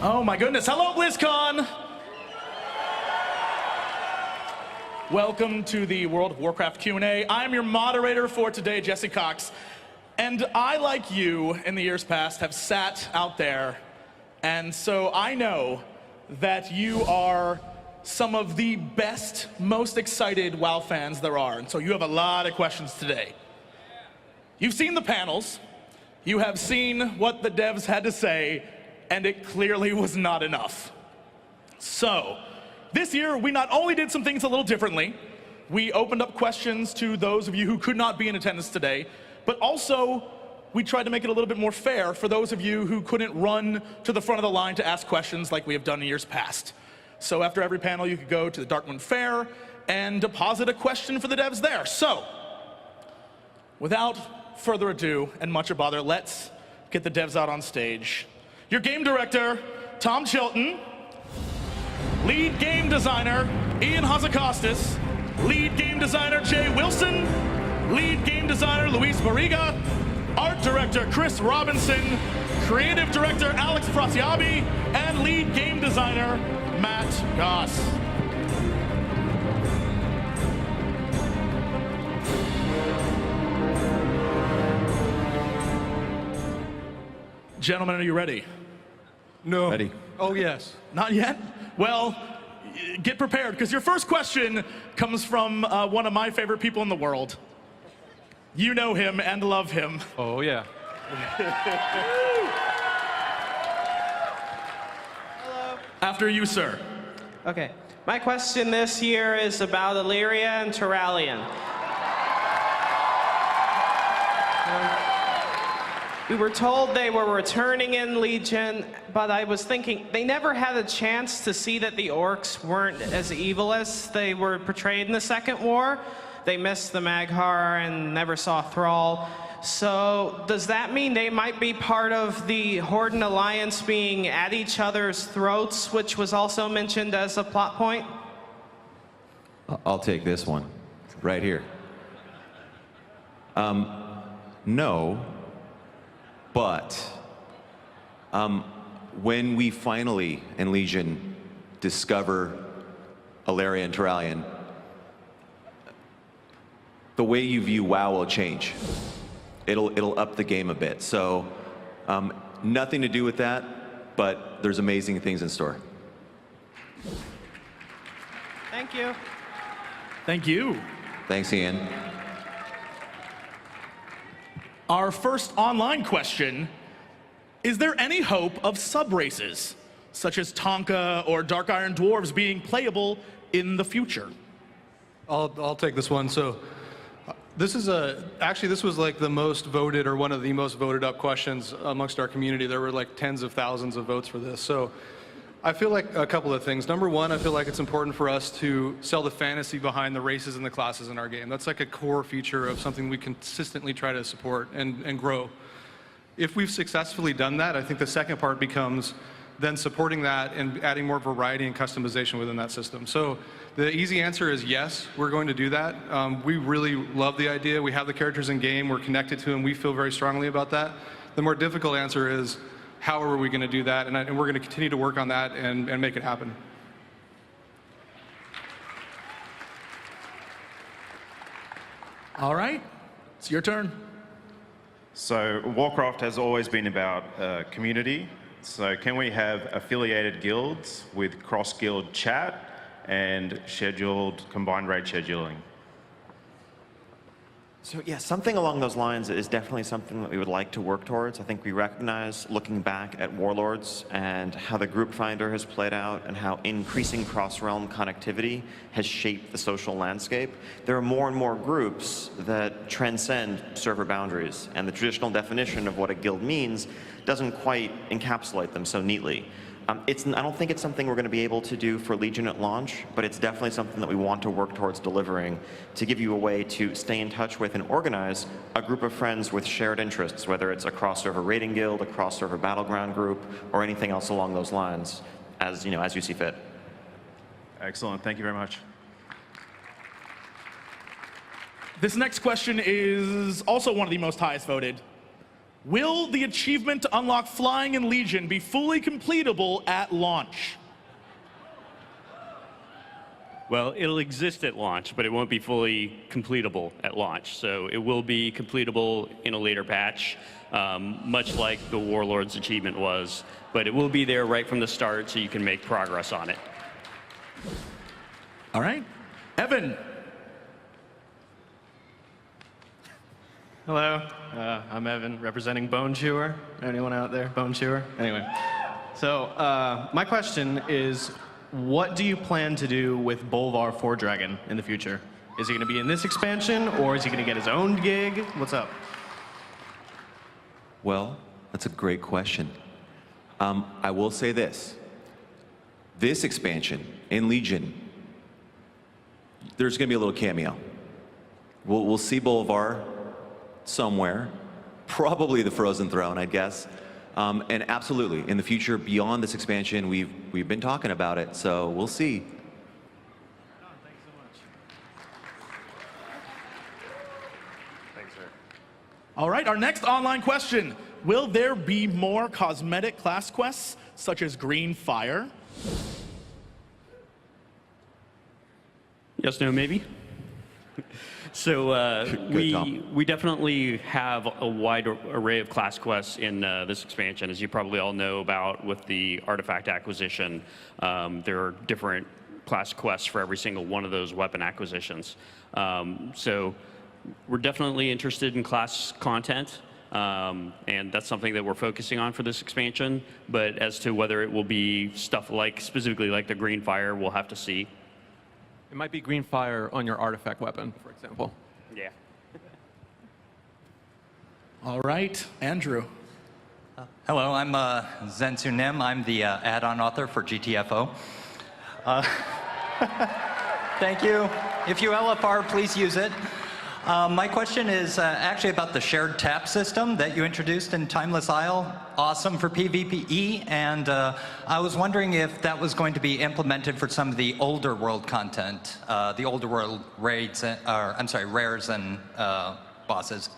Oh my goodness, hello BlizzCon! Welcome to the World of Warcraft Q&A. I'm your moderator for today, Jesse Cox. And I, like you, in the years past, have sat out there, and so I know that you are some of the best, most excited WoW fans there are, and so you have a lot of questions today. You've seen the panels, you have seen what the devs had to say, and it clearly was not enough. So, this year, we not only did some things a little differently, we opened up questions to those of you who could not be in attendance today, but also we tried to make it a little bit more fair for those of you who couldn't run to the front of the line to ask questions like we have done in years past. So after every panel, you could go to the Darkmoon Fair and deposit a question for the devs there. So, without further ado and much of bother, let's get the devs out on stage. Your game director, Tom Chilton. Lead game designer, Ian Hazakostas. Lead game designer, Jay Wilson. Lead game designer, Luis Barriga. Art director, Chris Robinson. Creative director, Alex Frasiabi. And lead game designer, Matt Goss. Gentlemen, are you ready? No. Ready. Oh, yes. Not yet? Well, get prepared, because your first question comes from one of my favorite people in the world. You know him and love him. Oh, yeah. Hello. After you, sir. Okay. My question this year is about Illyria and Turalyon. We were told they were returning in Legion, but I was thinking they never had a chance to see that the orcs weren't as evil as they were portrayed in the Second War. They missed the Mag'har and never saw Thrall. So does that mean they might be part of the Horde and Alliance being at each other's throats, which was also mentioned as a plot point? I'll take this one, right here. No, but when we finally, in Legion, discover Illyria and Turalyon, the way you view WoW will change. It'll up the game a bit. So nothing to do with that, but there's amazing things in store. Thank you. Thank you. Thanks, Ian. Our first online question, is there any hope of sub-races, such as Tonka or Dark Iron Dwarves, being playable in the future? I'll take this one. So this is actually this was like the most voted, or one of the most voted up questions amongst our community. There were like tens of thousands of votes for this. So I feel like a couple of things. Number one, I feel like it's important for us to sell the fantasy behind the races and the classes in our game. That's like a core feature of something we consistently try to support and grow. If we've successfully done that, I think the second part becomes then supporting that and adding more variety and customization within that system. So the easy answer is yes, we're going to do that. We really love the idea. We have the characters in game, we're connected to them, we feel very strongly about that. The more difficult answer is, how are we going to do that? And we're going to continue to work on that and make it happen. All right, it's your turn. So WarCraft has always been about community. So can we have affiliated guilds with cross-guild chat and scheduled combined raid scheduling? So yeah, something along those lines is definitely something that we would like to work towards. I think we recognize, looking back at Warlords and how the group finder has played out and how increasing cross-realm connectivity has shaped the social landscape, there are more and more groups that transcend server boundaries, and the traditional definition of what a guild means doesn't quite encapsulate them so neatly. I don't think it's something we're going to be able to do for Legion at launch, but it's definitely something that we want to work towards delivering to give you a way to stay in touch with and organize a group of friends with shared interests, whether it's a cross-server raiding guild, a cross-server battleground group, or anything else along those lines, as you see fit. Excellent. Thank you very much. This next question is also one of the most highest voted. will the achievement to unlock flying in Legion be fully completable at launch? Well, it'll exist at launch, but it won't be fully completable at launch. So it will be completable in a later patch, much like the Warlords achievement was. But it will be there right from the start, so you can make progress on it. All right. Evan. Hello, I'm Evan, representing Bone Chewer. Anyone out there? Bone Chewer? Anyway, so my question is, what do you plan to do with Bolvar 4-Dragon in the future? Is he going to be in this expansion, or is he going to get his own gig? What's up? Well, that's a great question. I will say this. This expansion in Legion, there's going to be a little cameo. We'll see Bolvar somewhere, probably the Frozen Throne, I guess. And absolutely, in the future, beyond this expansion, we've been talking about it, so we'll see. Thanks so much. Thanks, sir. All right, our next online question. Will there be more cosmetic class quests, such as Green Fire? Yes, no, maybe? So we definitely have a wide array of class quests in this expansion, as you probably all know about with the artifact acquisition. There are different class quests for every single one of those weapon acquisitions. So we're definitely interested in class content, and that's something that we're focusing on for this expansion. But as to whether it will be stuff like, specifically like the Green Fire, we'll have to see. It might be Green Fire on your artifact weapon, for example. Yeah. All right, Andrew. Hello, I'm Zensu Nim. I'm the add-on author for GTFO. Thank you. If you LFR, please use it. My question is actually about the shared tap system that you introduced in Timeless Isle. Awesome for PvPE, and I was wondering if that was going to be implemented for some of the older world content, the older world raids, rares and bosses.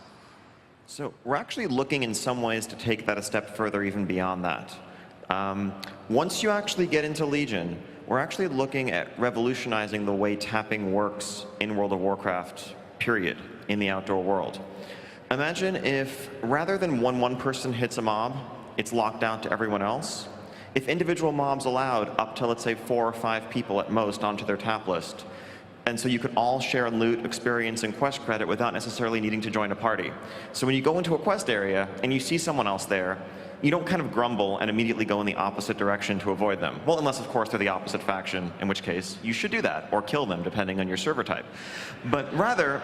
So we're actually looking in some ways to take that a step further, even beyond that. Once you actually get into Legion, we're actually looking at revolutionizing the way tapping works in World of Warcraft, period, in the outdoor world. Imagine if, rather than when one person hits a mob, it's locked out to everyone else. If individual mobs allowed up to, let's say, 4 or 5 people at most onto their tap list, and so you could all share loot, experience, and quest credit without necessarily needing to join a party. So when you go into a quest area and you see someone else there, you don't kind of grumble and immediately go in the opposite direction to avoid them. Well, unless, of course, they're the opposite faction, in which case you should do that, or kill them, depending on your server type. But rather,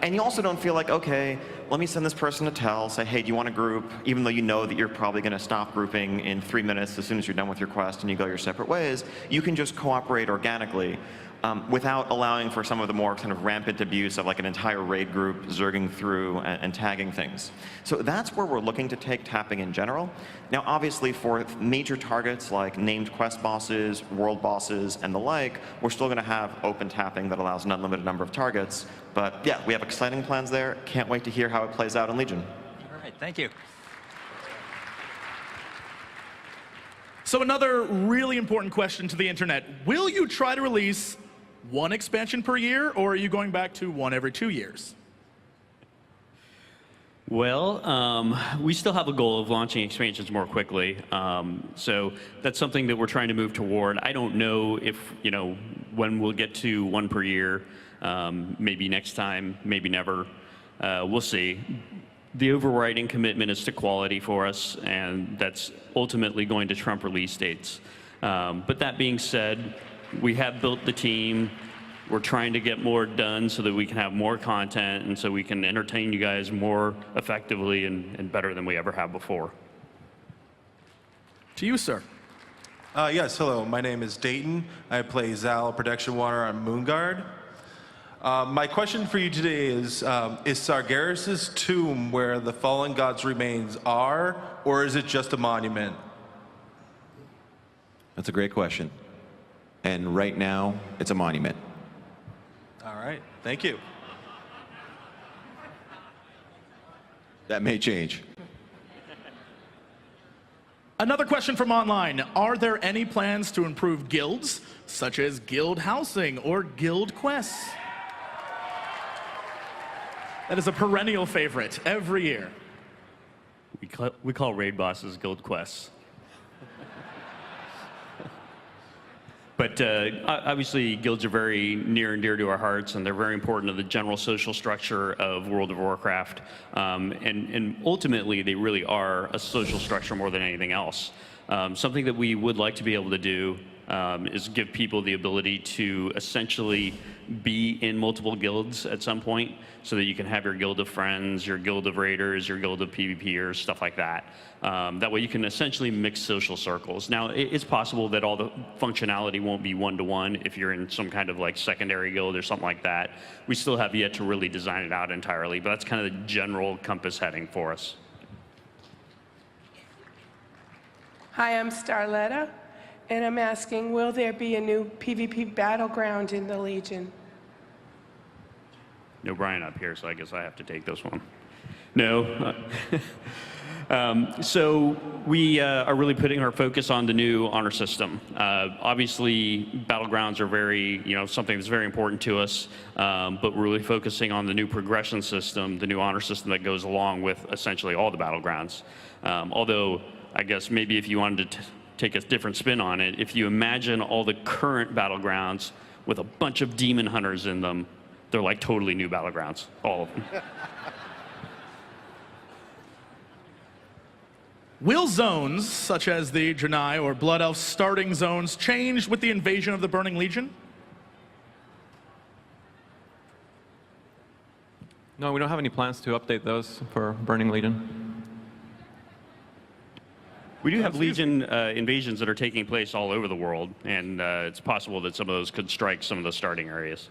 and you also don't feel like, okay, let me send this person a tell, say, hey, do you want to group, even though you know that you're probably going to stop grouping in 3 minutes as soon as you're done with your quest and you go your separate ways. You can just cooperate organically without allowing for some of the more kind of rampant abuse of like an entire raid group zerging through and tagging things. So that's where we're looking to take tapping in general. Now, obviously, for major targets like named quest bosses, world bosses, and the like, we're still going to have open tapping that allows an unlimited number of targets. But yeah, we have exciting plans there. Can't wait to hear how it plays out in Legion. All right, thank you. So another really important question to the internet. Will you try to release one expansion per year, or are you going back to one every 2 years? Well, we still have a goal of launching expansions more quickly. So that's something that we're trying to move toward. I don't know if, when we'll get to one per year. Maybe next time, maybe never. We'll see. The overriding commitment is to quality for us, and that's ultimately going to trump release dates. But that being said, we have built the team. We're trying to get more done so that we can have more content and so we can entertain you guys more effectively and better than we ever have before. To you, sir. Yes, hello. My name is Dayton. I play Zal Protection Water on Moonguard. My question for you today is Sargeras' tomb where the fallen god's remains are, or is it just a monument? That's a great question. And right now, it's a monument. All right, thank you. That may change. Another question from online. Are there any plans to improve guilds, such as guild housing or guild quests? That is a perennial favorite every year. We call raid bosses guild quests. But obviously, guilds are very near and dear to our hearts, and they're very important to the general social structure of World of Warcraft. And ultimately, they really are a social structure more than anything else. Something that we would like to be able to do is give people the ability to essentially be in multiple guilds at some point, so that you can have your guild of friends, your guild of raiders, your guild of PvPers, stuff like that. That way you can essentially mix social circles. Now, it's possible that all the functionality won't be one-to-one if you're in some kind of like secondary guild or something like that. We still have yet to really design it out entirely, but that's kind of the general compass heading for us. Hi, I'm Starletta, and I'm asking, will there be a new PvP battleground in the Legion? No Brian up here, so I guess I have to take this one. No. So we are really putting our focus on the new honor system. Obviously, battlegrounds are very, something that's very important to us, but we're really focusing on the new progression system, the new honor system that goes along with essentially all the battlegrounds. Although, I guess maybe if you wanted to take a different spin on it, if you imagine all the current battlegrounds with a bunch of demon hunters in them, they're like totally new battlegrounds, all of them. Will zones, such as the Draenei or Blood Elf starting zones, change with the invasion of the Burning Legion? No, we don't have any plans to update those for Burning Legion. We do have Legion invasions that are taking place all over the world, and it's possible that some of those could strike some of the starting areas.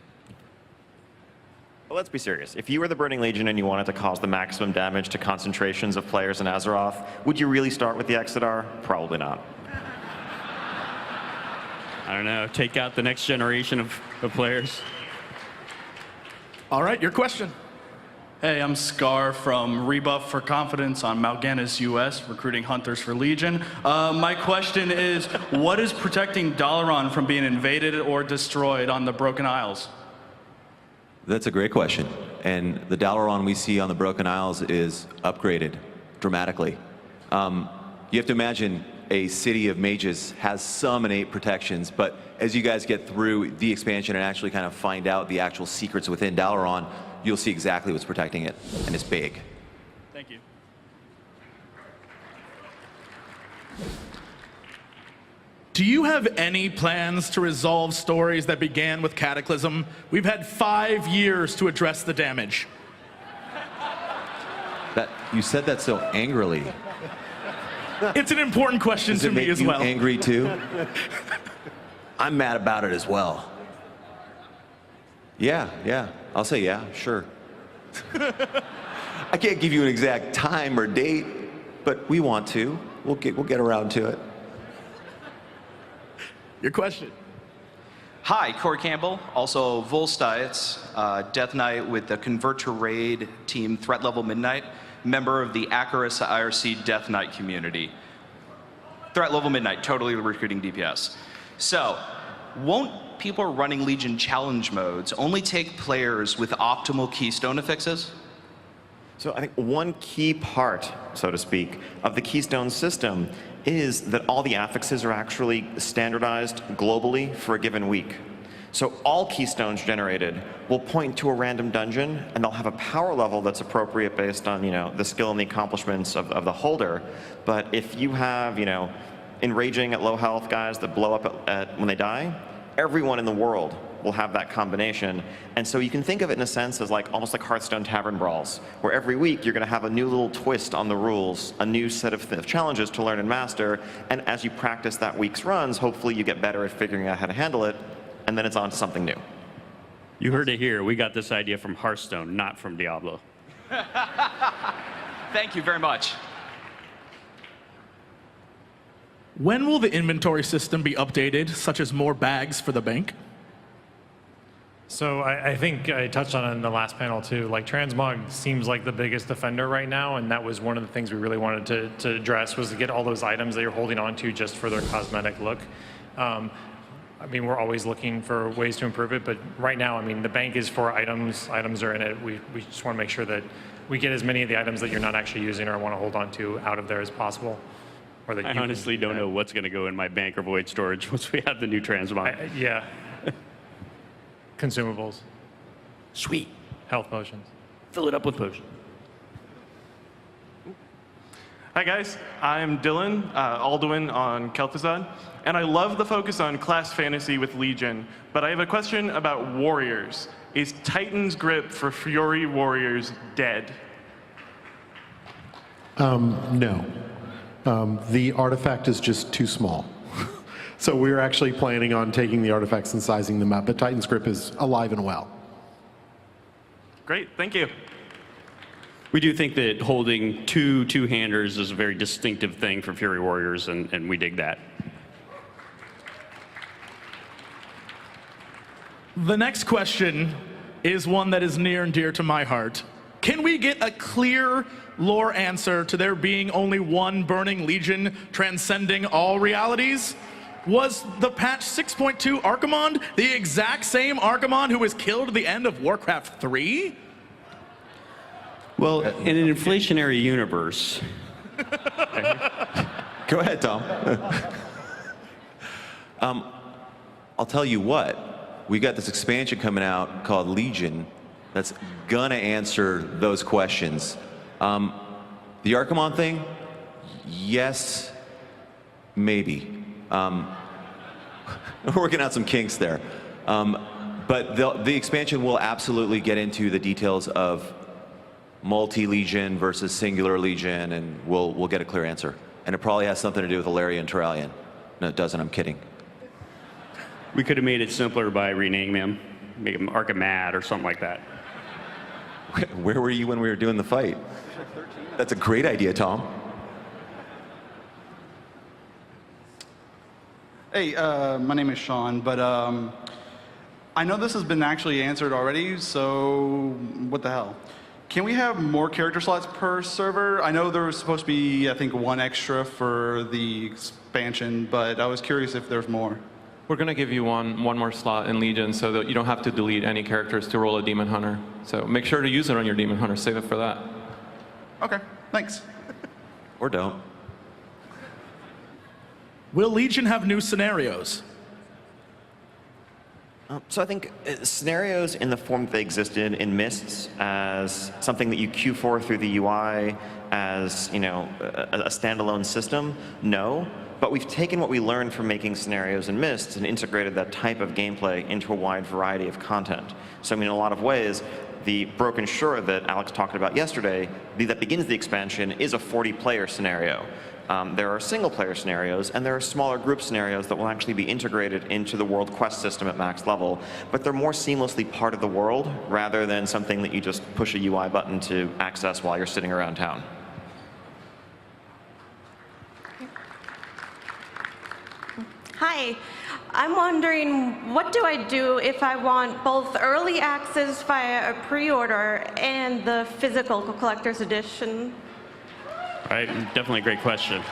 But let's be serious. If you were the Burning Legion and you wanted to cause the maximum damage to concentrations of players in Azeroth, would you really start with the Exodar? Probably not. I don't know, take out the next generation of players. All right, your question. Hey, I'm Scar from Rebuff for Confidence on Mal'Ganis US, recruiting hunters for Legion. My question is, what is protecting Dalaran from being invaded or destroyed on the Broken Isles? That's a great question. And the Dalaran we see on the Broken Isles is upgraded dramatically. You have to imagine a city of mages has some innate protections, but as you guys get through the expansion and actually kind of find out the actual secrets within Dalaran, you'll see exactly what's protecting it, and it's big. Thank you. Do you have any plans to resolve stories that began with Cataclysm? We've had 5 years to address the damage. You said that so angrily. It's an important question to me as well. Does it make you angry too? I'm mad about it as well. Yeah, I'll say yeah, sure. I can't give you an exact time or date, but we want to. We'll get around to it. Your question. Hi, Corey Campbell, also Volstites, Death Knight with the Convert to Raid team Threat Level Midnight, member of the Acarus IRC Death Knight community. Threat Level Midnight, totally recruiting DPS. So, won't people running Legion challenge modes only take players with optimal keystone affixes? So I think one key part, so to speak, of the Keystone system is that all the affixes are actually standardized globally for a given week. So all keystones generated will point to a random dungeon, and they'll have a power level that's appropriate based on, the skill and the accomplishments of the holder. But if you have, enraging at low health guys that blow up when they die, everyone in the world will have that combination. And so you can think of it in a sense as almost like Hearthstone Tavern Brawls, where every week you're going to have a new little twist on the rules, a new set of challenges to learn and master, and as you practice that week's runs, hopefully you get better at figuring out how to handle it, and then it's on to something new. You heard it here. We got this idea from Hearthstone, not from Diablo. Thank you very much. When will the inventory system be updated, such as more bags for the bank? So I think I touched on it in the last panel too. Like transmog seems like the biggest defender right now, and that was one of the things we really wanted to address was to get all those items that you're holding on to just for their cosmetic look. I mean, we're always looking for ways to improve it, but right now, I mean, the bank is for items. Items are in it. We just want to make sure that we get as many of the items that you're not actually using or want to hold on to out of there as possible. Or that I honestly don't know what's going to go in my bank or void storage once we have the new transmog. Yeah. Consumables. Sweet. Health potions. Fill it up with potions. Hi guys, I'm Dylan, Alduin on Kel'Thuzad, and I love the focus on class fantasy with Legion, but I have a question about warriors. Is Titan's Grip for Fury warriors dead? No. The artifact is just too small. So we're actually planning on taking the artifacts and sizing them up, but Titan's Grip is alive and well. Great, thank you. We do think that holding two-handers is a very distinctive thing for Fury Warriors, and we dig that. The next question is one that is near and dear to my heart. Can we get a clear lore answer to there being only one Burning Legion transcending all realities? Was the patch 6.2 Archimond the exact same Archimond who was killed at the end of WarCraft 3? Well, in an inflationary universe. Go ahead, Tom. I'll tell you what, we got this expansion coming out called Legion that's gonna answer those questions. The Archimond thing, yes, maybe. We're working out some kinks there. But the expansion will absolutely get into the details of multi-legion versus singular legion, and we'll get a clear answer. And it probably has something to do with Alarian and Turalian. No, it doesn't, I'm kidding. We could have made it simpler by renaming them, make them Archimad or something like that. Where were you when we were doing the fight? That's a great idea, Tom. Hey, my name is Sean, but I know this has been actually answered already, so what the hell? Can we have more character slots per server? I know there was supposed to be, I think, one extra for the expansion, but I was curious if there's more. We're going to give you one more slot in Legion so that you don't have to delete any characters to roll a Demon Hunter. So make sure to use it on your Demon Hunter. Save it for that. Okay, thanks. Or don't. Will Legion have new scenarios? So I think scenarios in the form that they existed in Mists as something that you queue for through the UI as, you know, a standalone system, no. But we've taken what we learned from making scenarios in Mists and integrated that type of gameplay into a wide variety of content. So I mean, in a lot of ways, the Broken Shore that Alex talked about yesterday, that begins the expansion, is a 40-player scenario. There are single-player scenarios, and there are smaller group scenarios that will actually be integrated into the world quest system at max level, but they're more seamlessly part of the world rather than something that you just push a UI button to access while you're sitting around town. Hi, I'm wondering, what do I do if I want both early access via a pre-order and the physical collector's edition? Right, definitely a great question.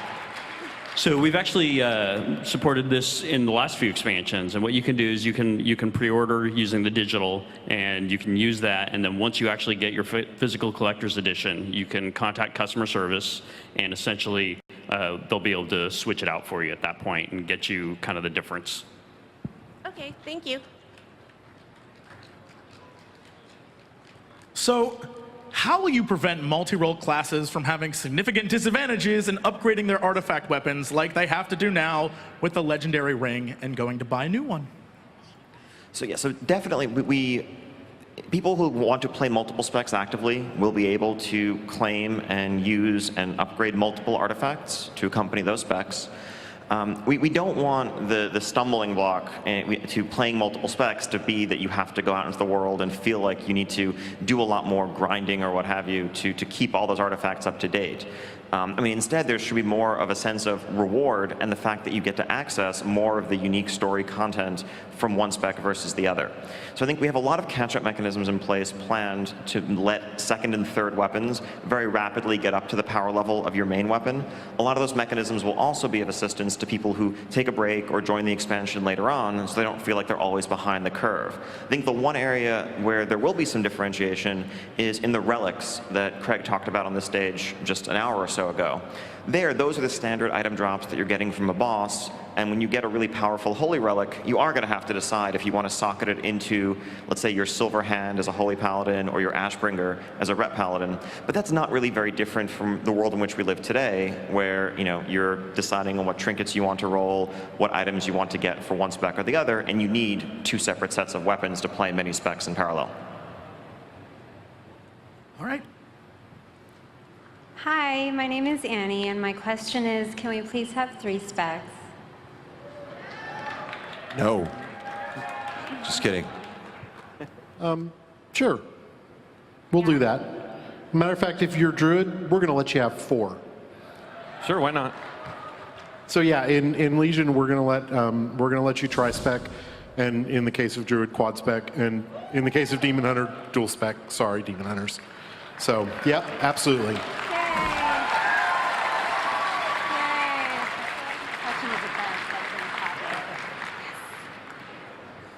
So we've actually supported this in the last few expansions, and what you can do is you can pre-order using the digital, and you can use that, and then once you actually get your physical collector's edition, you can contact customer service, and essentially they'll be able to switch it out for you at that point and get you kind of the difference. Okay, thank you. So, how will you prevent multi-role classes from having significant disadvantages in upgrading their artifact weapons like they have to do now with the legendary ring and going to buy a new one? So yeah, so definitely people who want to play multiple specs actively will be able to claim and use and upgrade multiple artifacts to accompany those specs. We don't want the stumbling block to playing multiple specs to be that you have to go out into the world and feel like you need to do a lot more grinding or what have you to keep all those artifacts up to date. I mean, instead, there should be more of a sense of reward and the fact that you get to access more of the unique story content from one spec versus the other. So I think we have a lot of catch-up mechanisms in place planned to let second and third weapons very rapidly get up to the power level of your main weapon. A lot of those mechanisms will also be of assistance to people who take a break or join the expansion later on, so they don't feel like they're always behind the curve. I think the one area where there will be some differentiation is in the relics that Craig talked about on this stage just an hour or so ago. Those are the standard item drops that you're getting from a boss, and when you get a really powerful holy relic, you are going to have to decide if you want to socket it into, let's say, your silver hand as a holy paladin or your ashbringer as a ret paladin. But that's not really very different from the world in which we live today, where you're deciding on what trinkets you want to roll, what items you want to get for one spec or the other, and you need two separate sets of weapons to play many specs in parallel. All right. Hi, my name is Annie, and my question is, can we please have 3 specs? No. Just kidding. Sure. We'll do that. Matter of fact, if you're Druid, we're going to let you have 4. Sure, why not? So yeah, in Legion, we're going to let you tri-spec, and in the case of Druid, quad spec, and in the case of Demon Hunter, dual spec. Sorry, Demon Hunters. So yeah, absolutely.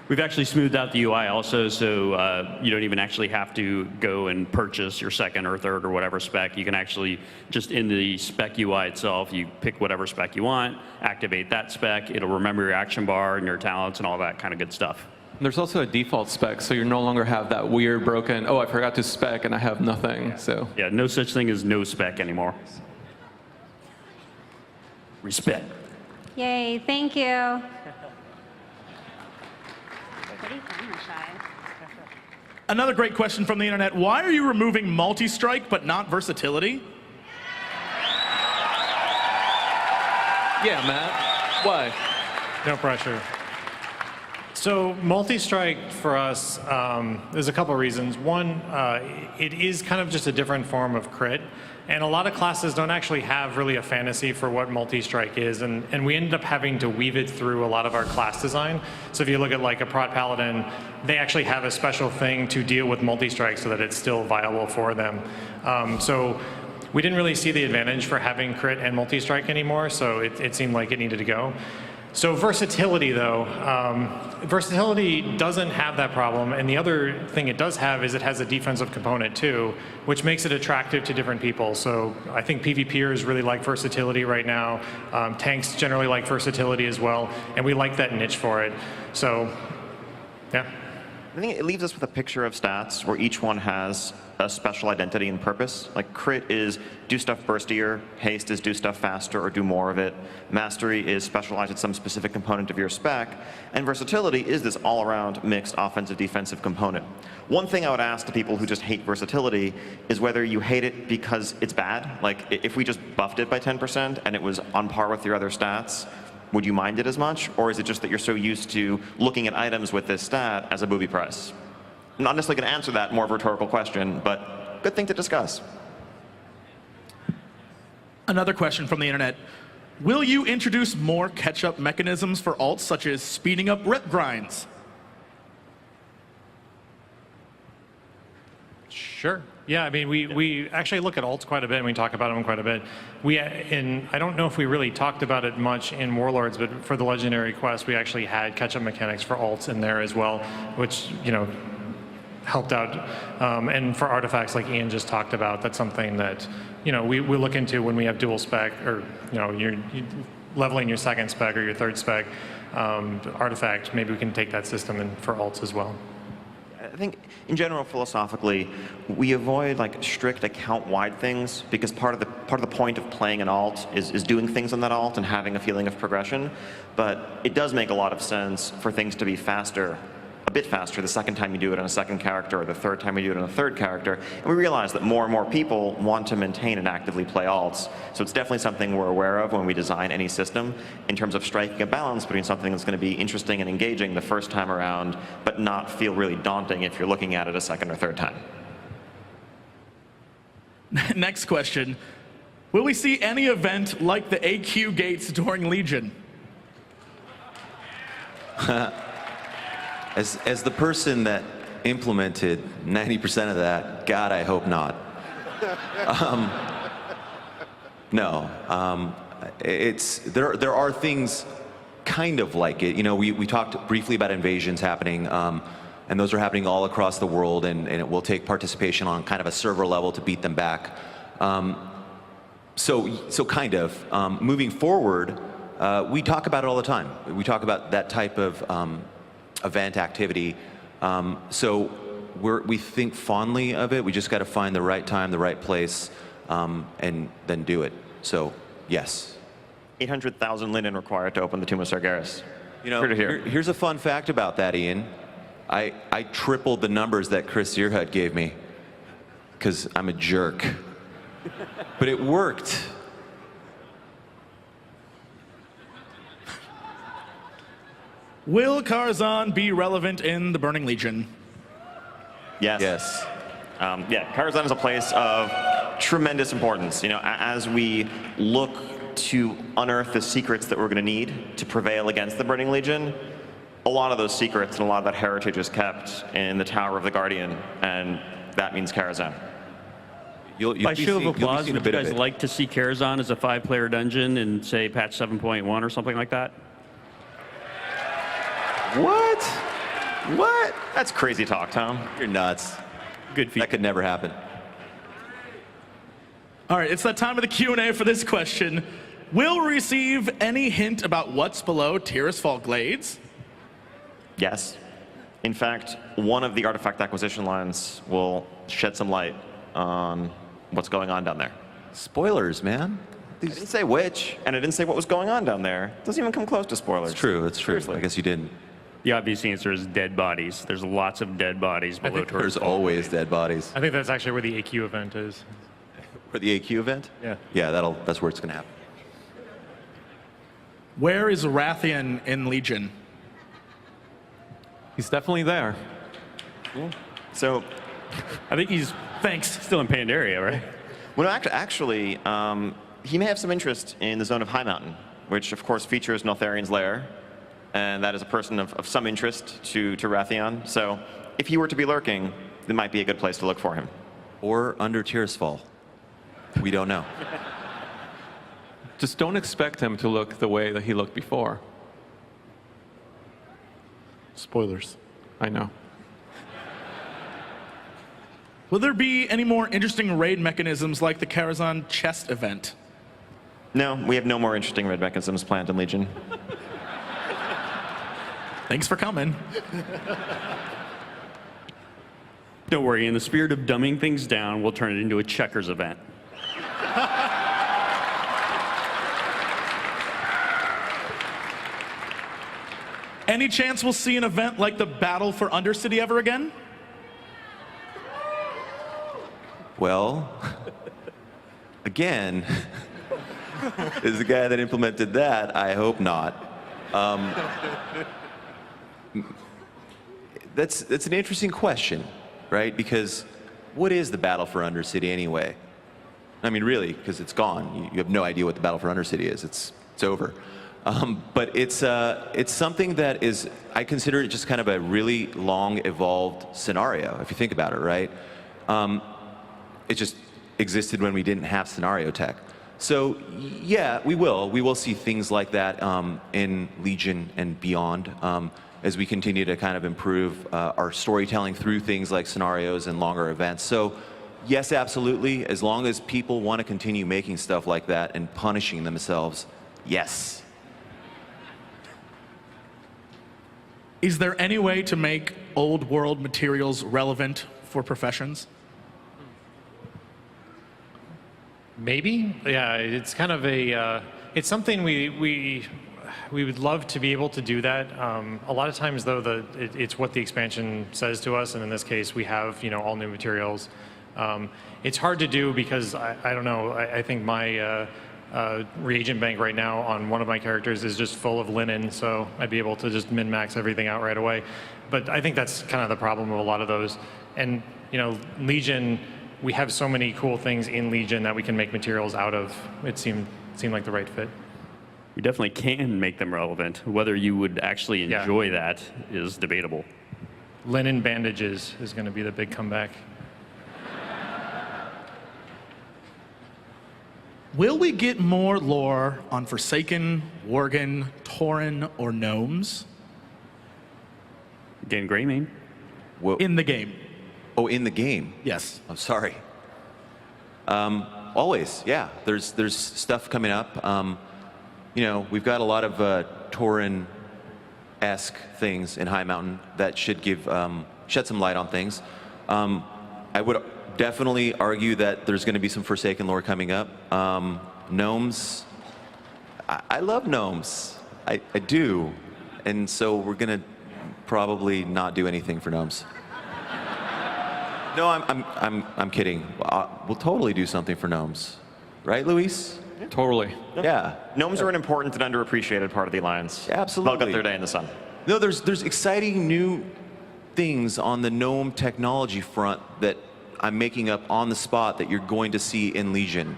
We've actually smoothed out the UI also, so you don't even actually have to go and purchase your second or third or whatever spec. You can actually, just in the spec UI itself, you pick whatever spec you want, activate that spec, it'll remember your action bar and your talents and all that kind of good stuff. There's also a default spec, so you no longer have that weird broken, oh, I forgot to spec and I have nothing, so. Yeah, no such thing as no spec anymore. Respect. Yay, thank you. Another great question from the internet. Why are you removing multi-strike but not versatility? Yeah, Matt. Why? No pressure. So multi-strike for us, there's a couple of reasons. One, it is kind of just a different form of crit. And a lot of classes don't actually have really a fantasy for what multi-strike is, and we ended up having to weave it through a lot of our class design. So if you look at like a prot paladin, they actually have a special thing to deal with multi-strike so that it's still viable for them. So we didn't really see the advantage for having crit and multi-strike anymore, so it seemed like it needed to go. So versatility, though, versatility doesn't have that problem, and the other thing it does have is it has a defensive component too, which makes it attractive to different people. So I think PvPers really like versatility right now. Tanks generally like versatility as well, and we like that niche for it. So, yeah. I think it leaves us with a picture of stats where each one has a special identity and purpose. Like crit is do stuff burstier, haste is do stuff faster or do more of it, mastery is specialize at some specific component of your spec, and versatility is this all-around mixed offensive defensive component. One thing I would ask to people who just hate versatility is whether you hate it because it's bad. Like if we just buffed it by 10% and it was on par with your other stats, would you mind it as much? Or is it just that you're so used to looking at items with this stat as a booby price? I'm not necessarily going to answer that more rhetorical question, but good thing to discuss. Another question from the internet. Will you introduce more catch-up mechanisms for alts, such as speeding up rep grinds? Sure. Yeah, I mean, we actually look at alts quite a bit, and we talk about them quite a bit. I don't know if we really talked about it much in Warlords, but for the Legendary Quest, we actually had catch-up mechanics for alts in there as well, which, helped out. And for artifacts, like Ian just talked about, that's something that, we look into when we have dual spec, or, you're leveling your second spec or your third spec artifact, maybe we can take that system in for alts as well. I think, in general, philosophically, we avoid like strict account-wide things because part of the point of playing an alt is doing things on that alt and having a feeling of progression. But it does make a lot of sense for things to be faster a bit faster the second time you do it on a second character or the third time you do it on a third character. And we realize that more and more people want to maintain and actively play alts. So it's definitely something we're aware of when we design any system in terms of striking a balance between something that's going to be interesting and engaging the first time around, but not feel really daunting if you're looking at it a second or third time. Next question. Will we see any event like the AQ gates during Legion? As the person that implemented 90% of that, God, I hope not. No. There are things kind of like it. You know, we talked briefly about invasions happening, and those are happening all across the world, and it will take participation on kind of a server level to beat them back. So kind of. Moving forward, we talk about it all the time. We talk about that type of event activity. So we think fondly of it. We just got to find the right time, the right place, and then do it. So yes. 800,000 linen required to open the Tomb of Sargeras. You know, here's a fun fact about that, Ian. I tripled the numbers that Chris Earhut gave me because I'm a jerk. But it worked. Will Karazhan be relevant in the Burning Legion? Yes. Yes. Yeah, Karazhan is a place of tremendous importance. You know, as we look to unearth the secrets that we're going to need to prevail against the Burning Legion, a lot of those secrets and a lot of that heritage is kept in the Tower of the Guardian, and that means Karazhan. By show of applause, would you guys like to see Karazhan as a 5-player dungeon in, say, patch 7.1 or something like that? What? What? That's crazy talk, Tom. You're nuts. Good feat. That could never happen. All right, it's that time of the Q&A for this question. Will we receive any hint about what's below Tirisfal Glades? Yes. In fact, one of the artifact acquisition lines will shed some light on what's going on down there. Spoilers, man. I didn't say which, and I didn't say what was going on down there. It doesn't even come close to spoilers. It's true. It's true. Seriously. I guess you didn't. The obvious answer is dead bodies. There's lots of dead bodies below Tirisfal. There's always dead bodies. I think that's actually where the AQ event is. For the AQ event? Yeah. Yeah, that's where it's going to happen. Where is Rathian in Legion? He's definitely there. So, I think he's still in Pandaria, right? Well, actually, he may have some interest in the zone of High Mountain, which of course features Notharian's lair, and that is a person of some interest to Rathian. So, if he were to be lurking, it might be a good place to look for him. Or under Tirisfal. We don't know. Just don't expect him to look the way that he looked before. Spoilers. I know. Will there be any more interesting raid mechanisms like the Karazhan chest event? No, we have no more interesting raid mechanisms planned in Legion. Thanks for coming. Don't worry, in the spirit of dumbing things down, we'll turn it into a checkers event. Any chance we'll see an event like the Battle for Undercity ever again? Well, again, is the guy that implemented that. I hope not. That's an interesting question, right? Because what is the Battle for Undercity anyway? I mean, really, because it's gone. You have no idea what the Battle for Undercity is. It's over. But it's something that is, I consider it just kind of a really long evolved scenario, if you think about it, right? It just existed when we didn't have scenario tech. So yeah, we will see things like that in Legion and beyond as we continue to kind of improve our storytelling through things like scenarios and longer events. So yes, absolutely, as long as people want to continue making stuff like that and punishing themselves, yes. Is there any way to make old world materials relevant for professions? Maybe. Yeah, it's kind of a, it's something we we would love to be able to do that. A lot of times, though, it's what the expansion says to us, and in this case, we have all new materials. It's hard to do because I don't know. I think my reagent bank right now on one of my characters is just full of linen, so I'd be able to just min-max everything out right away. But I think that's kind of the problem with a lot of those. And Legion, we have so many cool things in Legion that we can make materials out of. It seemed like the right fit. We definitely can make them relevant. Whether you would actually enjoy that is debatable. Linen bandages is going to be the big comeback. Will we get more lore on Forsaken, Worgen, Tauren, or Gnomes? Again, Greymane. In the game. Oh, in the game? Yes. I'm sorry. Always, yeah. There's stuff coming up. We've got a lot of Tauren-esque things in High Mountain that should shed some light on things. I would definitely argue that there's going to be some Forsaken lore coming up. Gnomes, I love gnomes. I do. And so we're going to probably not do anything for gnomes. No, I'm kidding. We'll totally do something for gnomes. Right, Luis? Totally. Yeah. Gnomes are an important and underappreciated part of the Alliance. Yeah, absolutely. They'll get their day in the sun. No, there's exciting new things on the gnome technology front that I'm making up on the spot that you're going to see in Legion.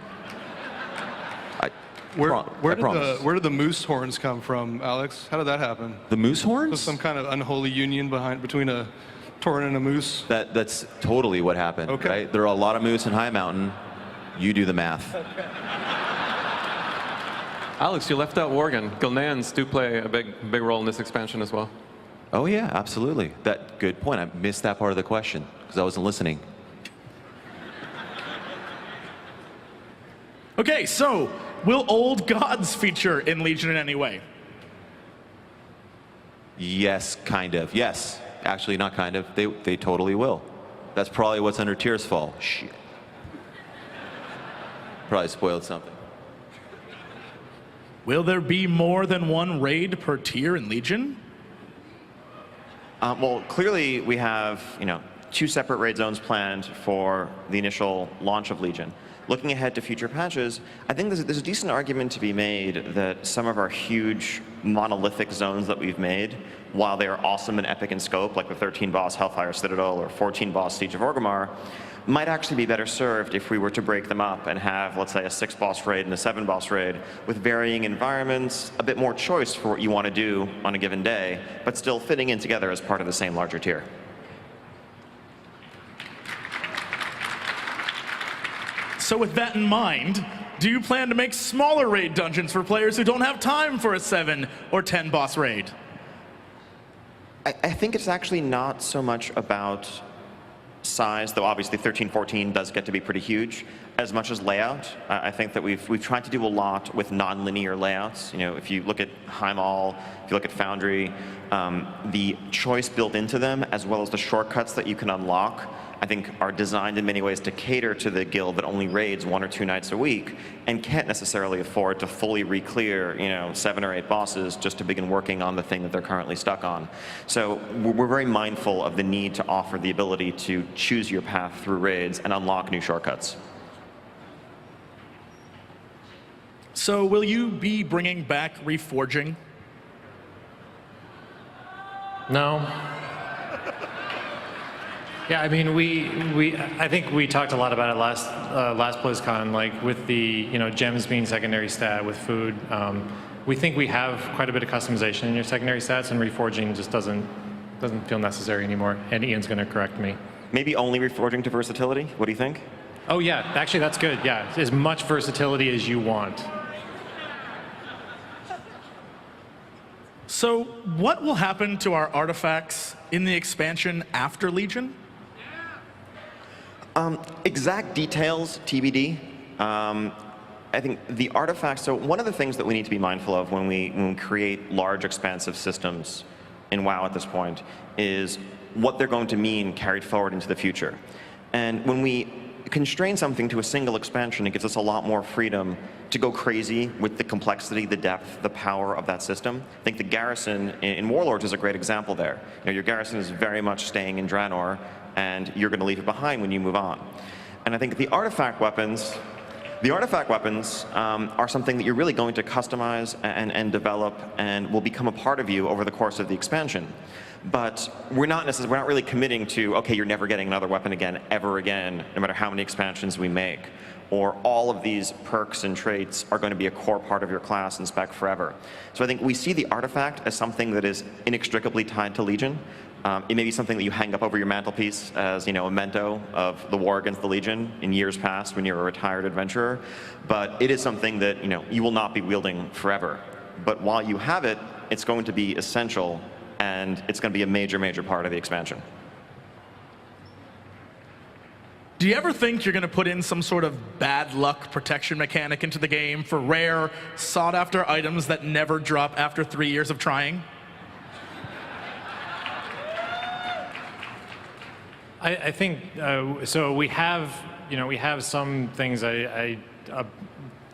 Where did the moose horns come from, Alex? How did that happen? The moose horns? Was some kind of unholy union between a Tauren and a moose? That's totally what happened. Okay. Right? There are a lot of moose in High Mountain. You do the math. Alex, you left out Worgen. Gilneans do play a big role in this expansion as well. Oh yeah, absolutely. Good point. I missed that part of the question because I wasn't listening. Okay, so will old gods feature in Legion in any way? Yes, kind of. Yes. Actually, not kind of. They totally will. That's probably what's under Tyr's fall. Shit. Probably spoiled something. Will there be more than one raid per tier in Legion? Well, clearly we have 2 separate raid zones planned for the initial launch of Legion. Looking ahead to future patches, I think there's a decent argument to be made that some of our huge monolithic zones that we've made, while they are awesome and epic in scope, like the 13-boss Hellfire Citadel or 14-boss Siege of Orgrimmar, might actually be better served if we were to break them up and have, let's say, a 6-boss raid and a 7-boss raid with varying environments, a bit more choice for what you want to do on a given day, but still fitting in together as part of the same larger tier. So with that in mind, do you plan to make smaller raid dungeons for players who don't have time for a 7 or 10 boss raid? I think it's actually not so much about size, though obviously 13, 14 does get to be pretty huge, as much as layout. I think that we've tried to do a lot with non-linear layouts. If you look at Heimall, if you look at Foundry, the choice built into them, as well as the shortcuts that you can unlock, I think are designed in many ways to cater to the guild that only raids 1 or 2 nights a week and can't necessarily afford to fully re-clear 7 or 8 bosses just to begin working on the thing that they're currently stuck on. So we're very mindful of the need to offer the ability to choose your path through raids and unlock new shortcuts. So will you be bringing back reforging? No. Yeah, I mean, I think we talked a lot about it last BlizzCon, like with the gems being secondary stat with food. We think we have quite a bit of customization in your secondary stats, and reforging just doesn't feel necessary anymore. And Ian's going to correct me. Maybe only reforging to versatility. What do you think? Oh yeah, actually that's good. Yeah, as much versatility as you want. So what will happen to our artifacts in the expansion after Legion? Exact details, TBD. I think the artifacts, so one of the things that we need to be mindful of when we create large expansive systems in WoW at this point is what they're going to mean carried forward into the future. And when we constrain something to a single expansion, it gives us a lot more freedom to go crazy with the complexity, the depth, the power of that system. I think the garrison in Warlords is a great example there. Your garrison is very much staying in Draenor, and you're going to leave it behind when you move on. And I think the artifact weapons are something that you're really going to customize and develop and will become a part of you over the course of the expansion. But we're not really committing to, okay, you're never getting another weapon again, ever again, no matter how many expansions we make. Or all of these perks and traits are going to be a core part of your class and spec forever. So I think we see the artifact as something that is inextricably tied to Legion. It may be something that you hang up over your mantelpiece as a memento of the war against the Legion in years past when you're a retired adventurer. But it is something that you will not be wielding forever. But while you have it, it's going to be essential, and it's going to be a major, major part of the expansion. Do you ever think you're going to put in some sort of bad luck protection mechanic into the game for rare, sought-after items that never drop after 3 years of trying? I think so. We have some things to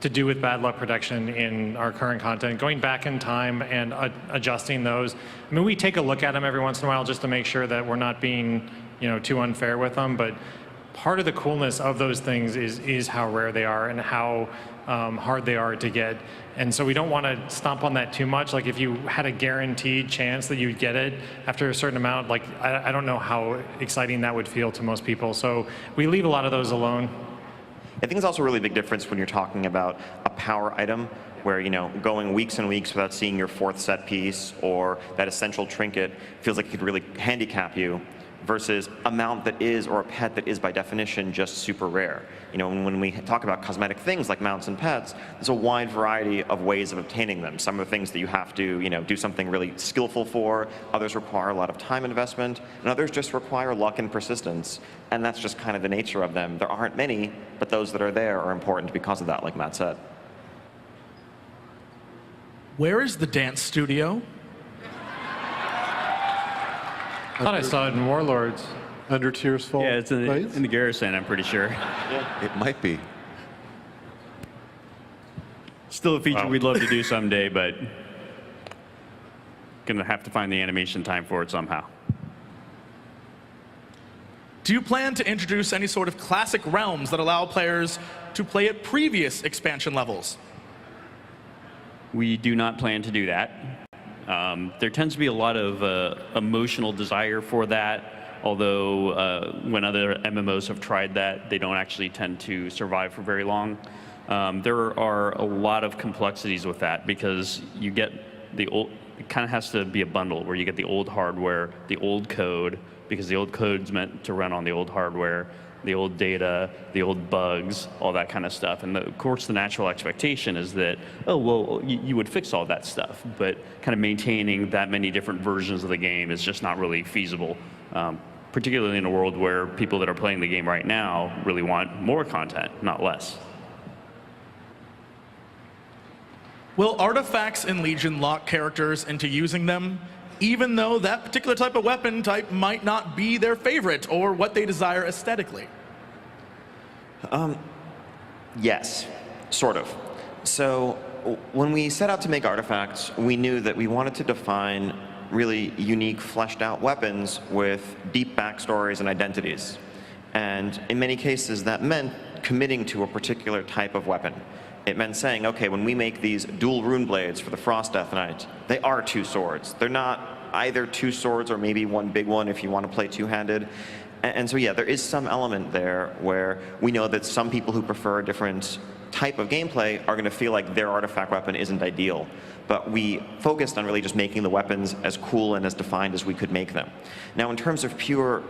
do with bad luck protection in our current content. Going back in time and adjusting those. I mean, we take a look at them every once in a while just to make sure that we're not being too unfair with them. But part of the coolness of those things is how rare they are and how hard they are to get. And so we don't want to stomp on that too much. Like if you had a guaranteed chance that you'd get it after a certain amount, like I don't know how exciting that would feel to most people. So we leave a lot of those alone. I think it's also a really big difference when you're talking about a power item where, going weeks and weeks without seeing your 4th set piece or that essential trinket feels like it could really handicap you, versus a mount that is, or a pet that is by definition just super rare. When we talk about cosmetic things like mounts and pets, there's a wide variety of ways of obtaining them. Some are things that you have to, do something really skillful for. Others require a lot of time investment, and others just require luck and persistence. And that's just kind of the nature of them. There aren't many, but those that are there are important because of that, like Matt said. Where is the dance studio? I thought I saw it in Warlords. Under Tears Fall. Yeah, it's in the garrison, I'm pretty sure. Yeah, it might be. Still a feature we'd love to do someday, but gonna have to find the animation time for it somehow. Do you plan to introduce any sort of classic realms that allow players to play at previous expansion levels? We do not plan to do that. There tends to be a lot of emotional desire for that, although when other MMOs have tried that, they don't actually tend to survive for very long. There are a lot of complexities with that because you get the old, it kind of has to be a bundle where you get the old hardware, the old code, because the old code's meant to run on the old hardware, the old data, the old bugs, all that kind of stuff. And of course, the natural expectation is that, oh, well, you would fix all that stuff. But kind of maintaining that many different versions of the game is just not really feasible, particularly in a world where people that are playing the game right now really want more content, not less. Will artifacts in Legion lock characters into using them, even though that particular type of weapon type might not be their favorite or what they desire aesthetically? Yes, sort of. So when we set out to make artifacts, we knew that we wanted to define really unique, fleshed out weapons with deep backstories and identities. And in many cases, that meant committing to a particular type of weapon. It meant saying, okay, when we make these dual rune blades for the Frost Death Knight, they are 2 swords. They're not either 2 swords or maybe one big one if you want to play two-handed. And so, yeah, there is some element there where we know that some people who prefer a different type of gameplay are going to feel like their artifact weapon isn't ideal. But we focused on really just making the weapons as cool and as defined as we could make them. Now, in terms of pure,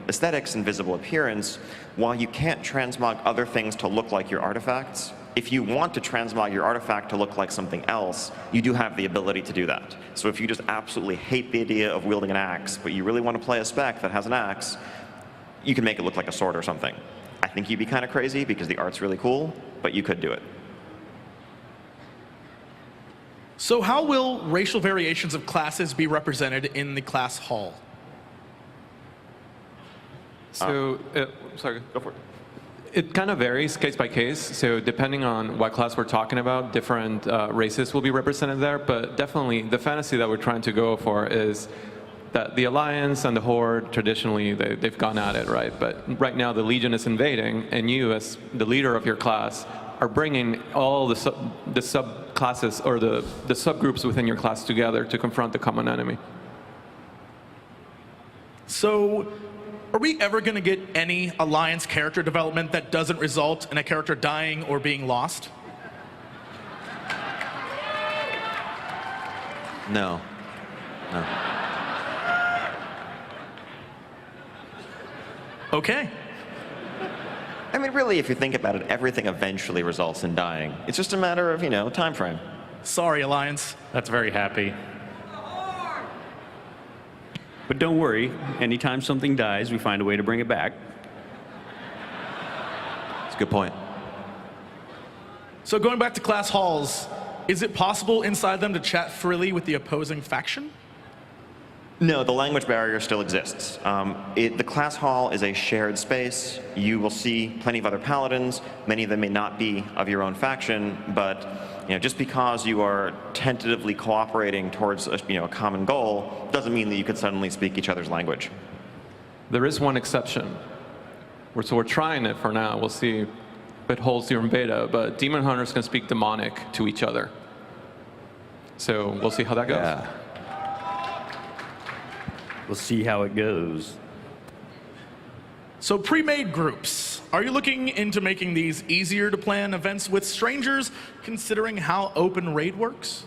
aesthetics and visible appearance, while you can't transmog other things to look like your artifacts, if you want to transmog your artifact to look like something else, you do have the ability to do that. So if you just absolutely hate the idea of wielding an axe, but you really want to play a spec that has an axe, you can make it look like a sword or something. I think you'd be kind of crazy because the art's really cool, but you could do it. So how will racial variations of classes be represented in the class hall? So, sorry, go for it. It kind of varies case by case. So depending on what class we're talking about, different races will be represented there. But definitely the fantasy that we're trying to go for is that the Alliance and the Horde, traditionally, they've gone at it, right? But right now the Legion is invading, and you, as the leader of your class, are bringing all the subclasses or the subgroups within your class together to confront the common enemy. So, are we ever going to get any Alliance character development that doesn't result in a character dying or being lost? No. No. Okay. I mean, really, if you think about it, everything eventually results in dying. It's just a matter of, time frame. Sorry, Alliance. That's very happy. But don't worry, anytime something dies, we find a way to bring it back. That's a good point. So going back to class halls, is it possible inside them to chat freely with the opposing faction? No, the language barrier still exists. The class hall is a shared space. You will see plenty of other paladins. Many of them may not be of your own faction, but just because you are tentatively cooperating towards a common goal doesn't mean that you could suddenly speak each other's language. There is one exception. So we're trying it for now. We'll see if it holds during beta, but Demon Hunters can speak Demonic to each other. So we'll see how that goes. Yeah. We'll see how it goes. So pre-made groups, are you looking into making these easier to plan events with strangers, considering how Open Raid works?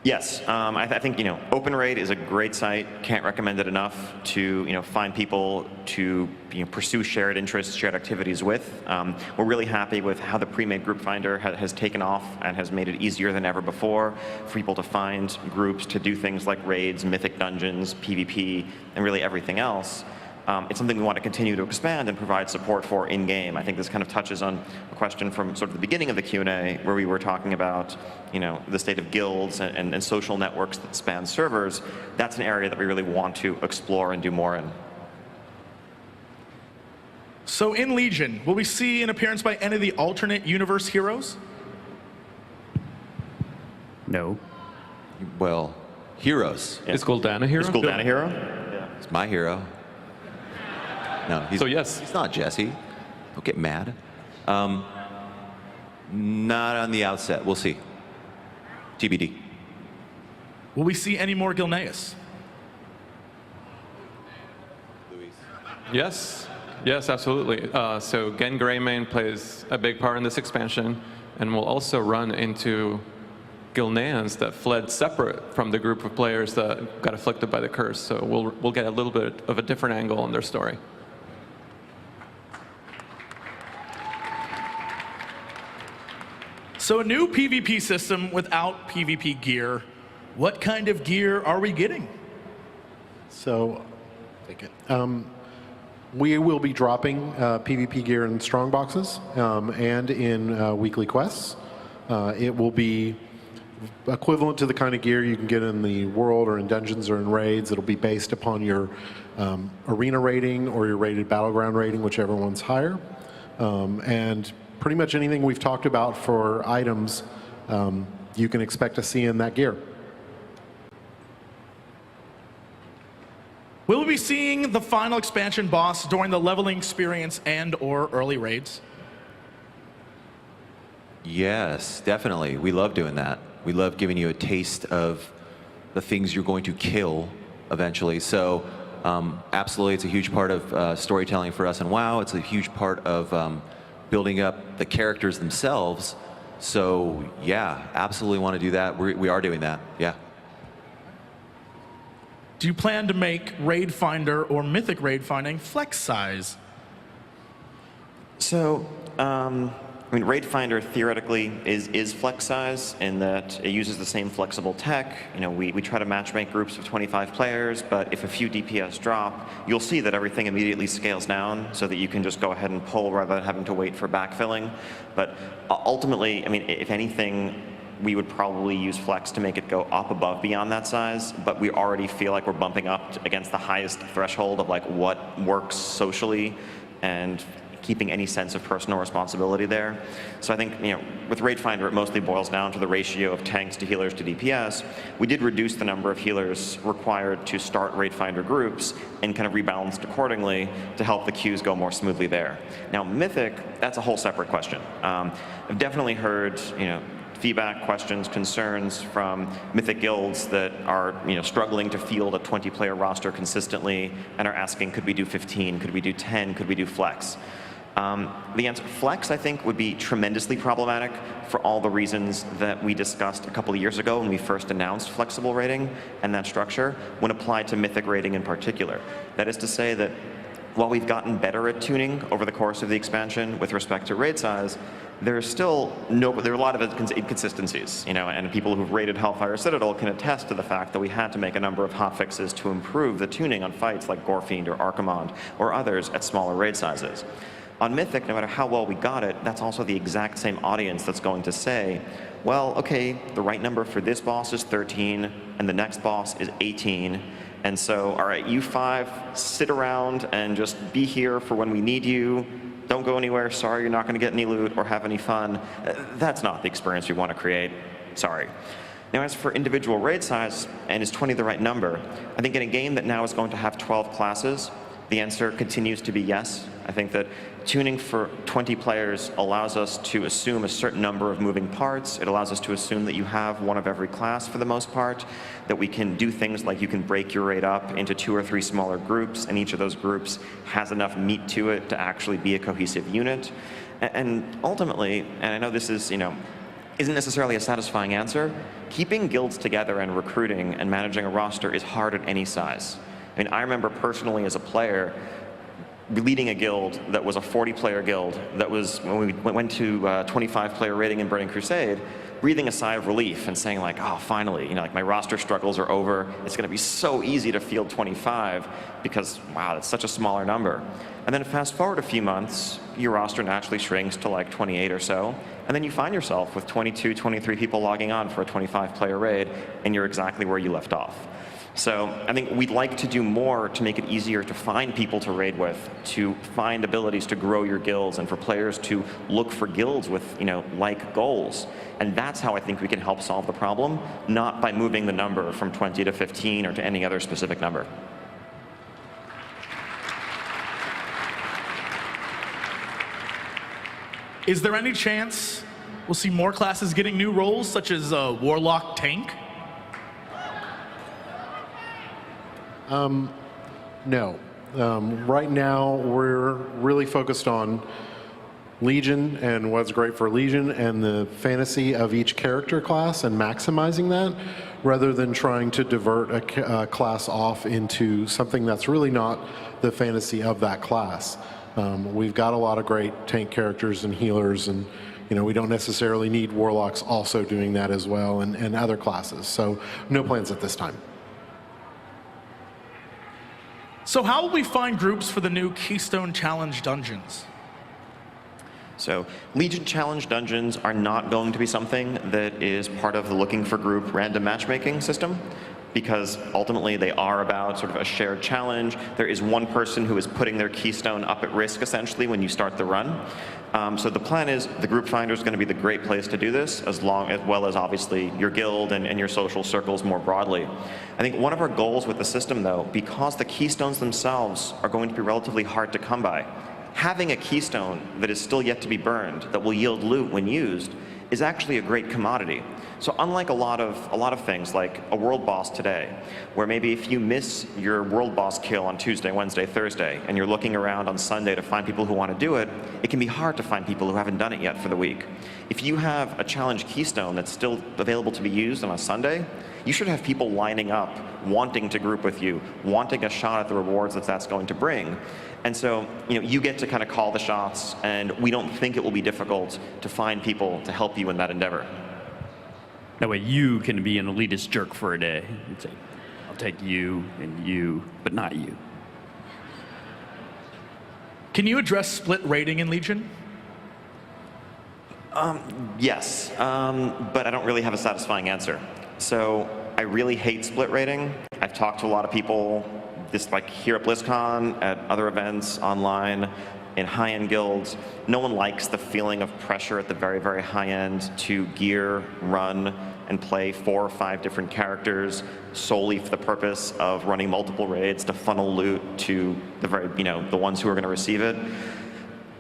Yes, I think Open Raid is a great site. Can't recommend it enough to find people to pursue shared interests, shared activities with. We're really happy with how the pre-made group finder has taken off and has made it easier than ever before for people to find groups to do things like raids, mythic dungeons, PvP, and really everything else. It's something we want to continue to expand and provide support for in-game. I think this kind of touches on a question from sort of the beginning of the Q&A where we were talking about the state of guilds and social networks that span servers. That's an area that we really want to explore and do more in. So in Legion, will we see an appearance by any of the alternate universe heroes? No. Well, heroes. Is Gul'dan a hero? Is Gul'dan a hero? Yeah. It's my hero. No, so yes. He's not Jesse. Don't get mad. Not on the outset. We'll see. TBD. Will we see any more Gilneas? Yes. Yes, absolutely. So Gen Greymane plays a big part in this expansion, and we'll also run into Gilneans that fled separate from the group of players that got afflicted by the curse. So we'll get a little bit of a different angle on their story. So a new PvP system without PvP gear. What kind of gear are we getting? So, we will be dropping PvP gear in strong boxes and in weekly quests. It will be equivalent to the kind of gear you can get in the world or in dungeons or in raids. It'll be based upon your arena rating or your rated battleground rating, whichever one's higher. And pretty much anything we've talked about for items, you can expect to see in that gear. Will we be seeing the final expansion boss during the leveling experience and/or early raids? Yes, definitely. We love doing that. We love giving you a taste of the things you're going to kill eventually. So absolutely, it's a huge part of storytelling for us in WoW. It's a huge part of building up the characters themselves. So yeah, absolutely want to do that. We are doing that, yeah. Do you plan to make Raid Finder or Mythic Raid Finding flex size? So, Raid Finder theoretically is flex size in that it uses the same flexible tech. We try to matchmake groups of 25 players, but if a few DPS drop, you'll see that everything immediately scales down so that you can just go ahead and pull rather than having to wait for backfilling. But ultimately, if anything, we would probably use flex to make it go up above beyond that size, but we already feel like we're bumping up against the highest threshold of what works socially, and keeping any sense of personal responsibility there. So I think, with Raid Finder, it mostly boils down to the ratio of tanks to healers to DPS. We did reduce the number of healers required to start Raid Finder groups and kind of rebalanced accordingly to help the queues go more smoothly there. Now, Mythic, that's a whole separate question. I've definitely heard, feedback, questions, concerns from Mythic guilds that are struggling to field a 20-player roster consistently and are asking, could we do 15, could we do 10, could we do Flex? The answer, Flex, I think, would be tremendously problematic for all the reasons that we discussed a couple of years ago when we first announced flexible rating and that structure when applied to Mythic rating in particular. That is to say that while we've gotten better at tuning over the course of the expansion with respect to raid size, there's still there are a lot of inconsistencies, and people who've raided Hellfire Citadel can attest to the fact that we had to make a number of hotfixes to improve the tuning on fights like Gorefiend or Archimond or others at smaller raid sizes. On Mythic, no matter how well we got it, that's also the exact same audience that's going to say, well, okay, the right number for this boss is 13, and the next boss is 18, and so, all right, you 5, sit around and just be here for when we need you. Don't go anywhere. Sorry, you're not going to get any loot or have any fun. That's not the experience we want to create. Sorry. Now, as for individual raid size, and is 20 the right number? I think in a game that now is going to have 12 classes, the answer continues to be yes. I think that tuning for 20 players allows us to assume a certain number of moving parts. It allows us to assume that you have one of every class for the most part, that we can do things like you can break your raid up into 2 or 3 smaller groups, and each of those groups has enough meat to it to actually be a cohesive unit. And ultimately, and I know this is, isn't necessarily a satisfying answer, keeping guilds together and recruiting and managing a roster is hard at any size. I mean, I remember personally as a player leading a guild that was a 40-player guild that was, when we went to 25-player raiding in Burning Crusade, breathing a sigh of relief and saying like, oh, finally, like my roster struggles are over. It's going to be so easy to field 25 because, wow, that's such a smaller number. And then fast forward a few months, your roster naturally shrinks to like 28 or so, and then you find yourself with 22, 23 people logging on for a 25-player raid, and you're exactly where you left off. So I think we'd like to do more to make it easier to find people to raid with, to find abilities to grow your guilds, and for players to look for guilds with, like goals. And that's how I think we can help solve the problem, not by moving the number from 20 to 15 or to any other specific number. Is there any chance we'll see more classes getting new roles, such as Warlock Tank? No. Right now, we're really focused on Legion and what's great for Legion and the fantasy of each character class and maximizing that, rather than trying to divert a class off into something that's really not the fantasy of that class. We've got a lot of great tank characters and healers, and we don't necessarily need Warlocks also doing that as well, and other classes. So no plans at this time. So how will we find groups for the new Keystone Challenge dungeons? So Legion Challenge dungeons are not going to be something that is part of the looking for group random matchmaking system, because ultimately they are about sort of a shared challenge. There is one person who is putting their keystone up at risk, essentially, when you start the run. So the plan is the group finder is going to be the great place to do this, as well as obviously your guild and your social circles more broadly. I think one of our goals with the system, though, because the keystones themselves are going to be relatively hard to come by, having a keystone that is still yet to be burned, that will yield loot when used, is actually a great commodity. So unlike a lot of things, like a world boss today, where maybe if you miss your world boss kill on Tuesday, Wednesday, Thursday, and you're looking around on Sunday to find people who want to do it, it can be hard to find people who haven't done it yet for the week. If you have a challenge keystone that's still available to be used on a Sunday, you should have people lining up, wanting to group with you, wanting a shot at the rewards that that's going to bring. And so, you get to kind of call the shots, and we don't think it will be difficult to find people to help you in that endeavor. That way you can be an elitist jerk for a day and say, I'll take you and you, but not you. Can you address split rating in Legion? Yes, but I don't really have a satisfying answer. So I really hate split rating. I've talked to a lot of people, here at BlizzCon, at other events, online. in high-end guilds. No one likes the feeling of pressure at the very, very high end to gear, run, and play 4 or 5 different characters solely for the purpose of running multiple raids to funnel loot to the very, the ones who are going to receive it.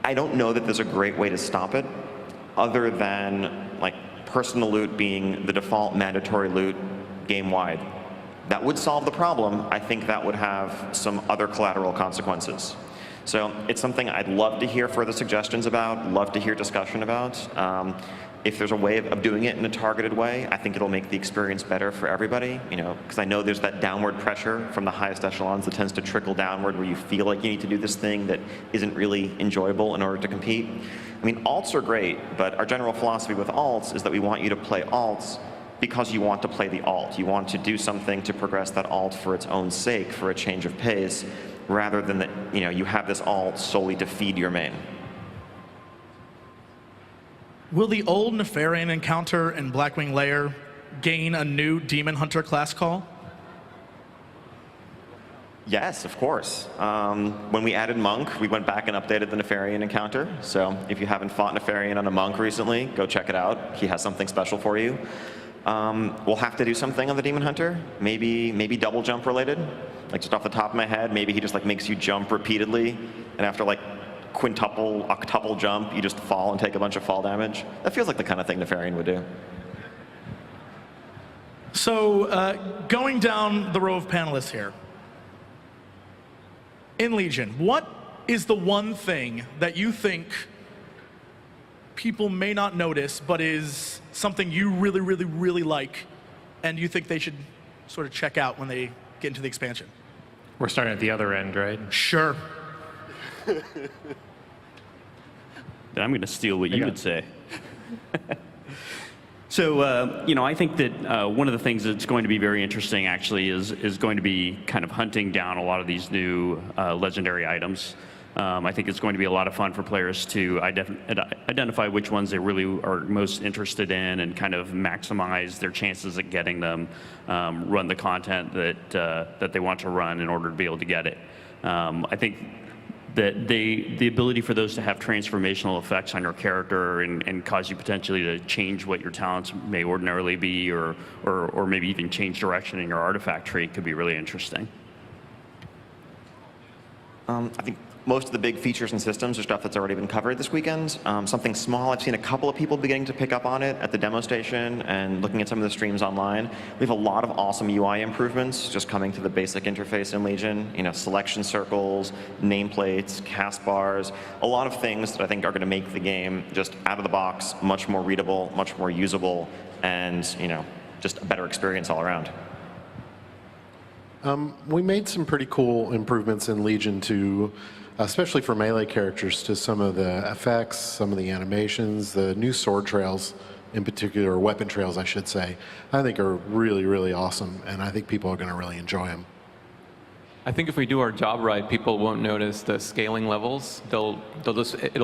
I don't know that there's a great way to stop it, other than like personal loot being the default mandatory loot game-wide. That would solve the problem. I think that would have some other collateral consequences. So it's something I'd love to hear further suggestions about, love to hear discussion about. If there's a way of doing it in a targeted way, I think it'll make the experience better for everybody, because I know there's that downward pressure from the highest echelons that tends to trickle downward where you feel like you need to do this thing that isn't really enjoyable in order to compete. I mean, alts are great, but our general philosophy with alts is that we want you to play alts because you want to play the alt. You want to do something to progress that alt for its own sake, for a change of pace, rather than that you have this alt solely to feed your main. Will the old Nefarian encounter in Blackwing Lair gain a new Demon Hunter class call? Yes, of course. When we added Monk, we went back and updated the Nefarian encounter. So if you haven't fought Nefarian on a Monk recently, go check it out. He has something special for you. We'll have to do something on the Demon Hunter, maybe double jump related. Like just off the top of my head, maybe he just like makes you jump repeatedly, and after like quintuple, octuple jump, you just fall and take a bunch of fall damage. That feels like the kind of thing Nefarian would do. So going down the row of panelists here, in Legion, what is the one thing that you think people may not notice, but is something you really, really, really like, and you think they should sort of check out when they get into the expansion? We're starting at the other end, right? Sure. I'm going to steal what you would say. So, I think that one of the things that's going to be very interesting, actually, is going to be kind of hunting down a lot of these new legendary items. I think it's going to be a lot of fun for players to identify which ones they really are most interested in and kind of maximize their chances at getting them, run the content that they want to run in order to be able to get it. I think that the ability for those to have transformational effects on your character and cause you potentially to change what your talents may ordinarily be, or maybe even change direction in your artifact tree could be really interesting. I think most of the big features and systems are stuff that's already been covered this weekend. Something small, I've seen a couple of people beginning to pick up on it at the demo station and looking at some of the streams online. We have a lot of awesome UI improvements just coming to the basic interface in Legion. Selection circles, nameplates, cast bars, a lot of things that I think are going to make the game just out of the box much more readable, much more usable, and just a better experience all around. We made some pretty cool improvements in Legion to, especially for melee characters, to some of the effects, some of the animations, the new sword trails in particular, or weapon trails I should say, I think are really, really awesome, and I think people are going to really enjoy them. I think if we do our job right, people won't notice the scaling levels. It'll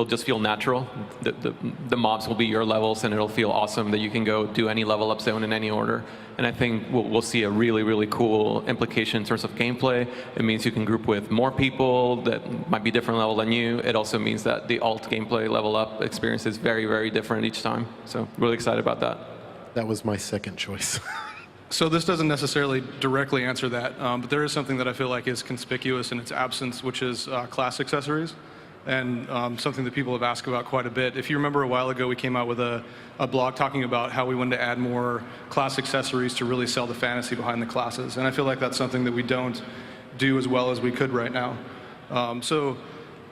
just feel natural. The mobs will be your levels, and it'll feel awesome that you can go do any level up zone in any order. And I think we'll see a really, really cool implication in terms of gameplay. It means you can group with more people that might be different level than you. It also means that the alt gameplay level up experience is very, very different each time. So really excited about that. That was my second choice. So this doesn't necessarily directly answer that, but there is something that I feel like is conspicuous in its absence, which is class accessories, and something that people have asked about quite a bit. If you remember a while ago, we came out with a blog talking about how we wanted to add more class accessories to really sell the fantasy behind the classes, and I feel like that's something that we don't do as well as we could right now. So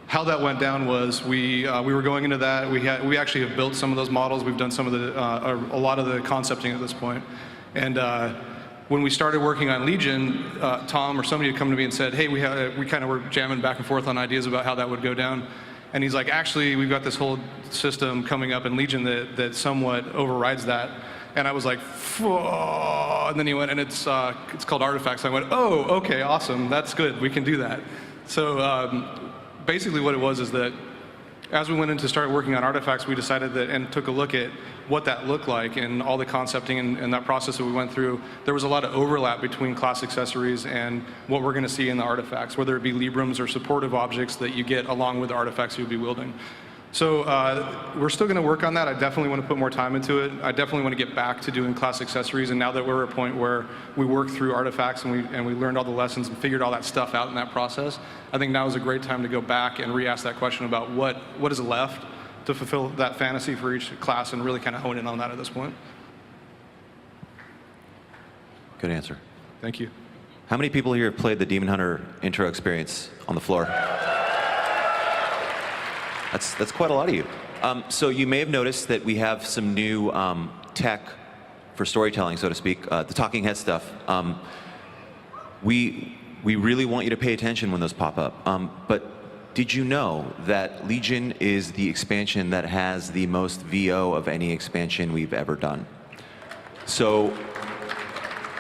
how that went down was we were going into that. We actually have built some of those models. We've done some of the a lot of the concepting at this point. And when we started working on Legion, Tom or somebody had come to me and said, hey, we kind of were jamming back and forth on ideas about how that would go down. And he's like, actually, we've got this whole system coming up in Legion that somewhat overrides that. And I was like, phew. And then he went, and it's called Artifacts. I went, oh, okay, awesome, that's good, we can do that. So basically what it was is that as we went into start working on artifacts, we decided that and took a look at what that looked like and all the concepting and that process that we went through. There was a lot of overlap between class accessories and what we're going to see in the artifacts, whether it be Librams or supportive objects that you get along with the artifacts you'll be wielding. So we're still going to work on that. I definitely want to put more time into it. I definitely want to get back to doing class accessories. And now that we're at a point where we work through artifacts and we learned all the lessons and figured all that stuff out in that process, I think now is a great time to go back and re-ask that question about what is left to fulfill that fantasy for each class and really kind of hone in on that at this point. Good answer. Thank you. How many people here have played the Demon Hunter intro experience on the floor? That's quite a lot of you. So you may have noticed that we have some new tech for storytelling, so to speak, the talking head stuff. We really want you to pay attention when those pop up. But did you know that Legion is the expansion that has the most VO of any expansion we've ever done? So,